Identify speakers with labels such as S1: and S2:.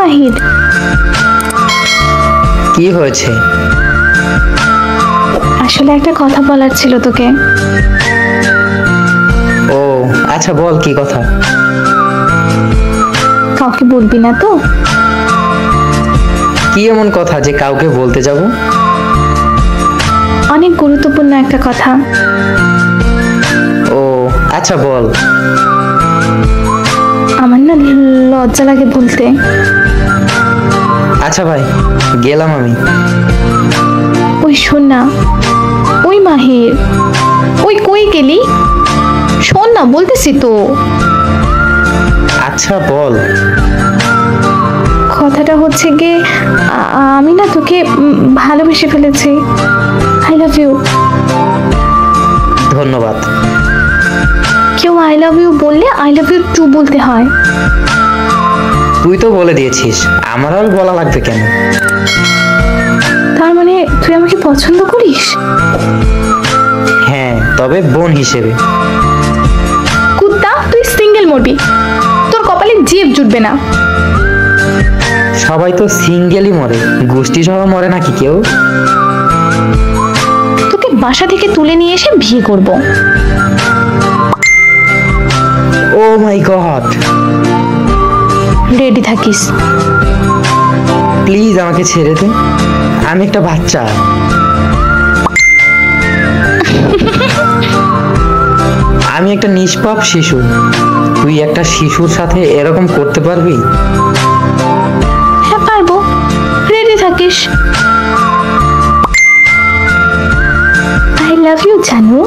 S1: মাহির,
S2: কি হয়েছে?
S1: আসলে একটা কথা বলার ছিল তোকে।
S2: ও আচ্ছা, বল কি কথা।
S1: কাউকে বলবি না তো?
S2: কি এমন কথা যে কাউকে বলতে যাব?
S1: অনেক গুরুত্বপূর্ণ একটা কথা।
S2: ও আচ্ছা, বল।
S1: আমার না লজ্জা লাগে বলতে।
S2: আচ্ছা ভাই, গেলাম আমি।
S1: ওই শোন না, ওই মাহির, ওই কই গেলি? শোন না, বলতেছি তো।
S2: আচ্ছা বল।
S1: কথাটা হচ্ছে গিয়ে আমি না তোকে ভালোবেসে ফেলেছি। I love you.
S2: ধন্যবাদ।
S1: কেউ আই লাভ ইউ বললে আই লাভ ইউ টু বলতে হয়।
S2: তুই তো বলে দিয়েছিস, আমার আর বলা লাগবে কেন?
S1: তার মানে তুই আমাকে পছন্দ করিস?
S2: হ্যাঁ, তবে বোন হিসেবে।
S1: কুত্তা, তুই সিঙ্গেল মরবি, তোর কপালে জিভ জুটবে না।
S2: সবাই তো সিঙ্গেলই মরে, গোষ্ঠী সহ মরে নাকি কেউ?
S1: তোকে বাসা থেকে তুলে নিয়ে এসে বিয়ে করব।
S2: ও মাই গড।
S1: রেডি থাকিস।
S2: প্লিজ আমাকে ছেড়ে দে, আমি একটা বাচ্চা। আমি একটা নিষ্পাপ শিশু, তুই একটা শিশুর সাথে এরকম করতে পারবি?
S1: হ্যাঁ পারবো, রেডি থাকিস। I love you Janu.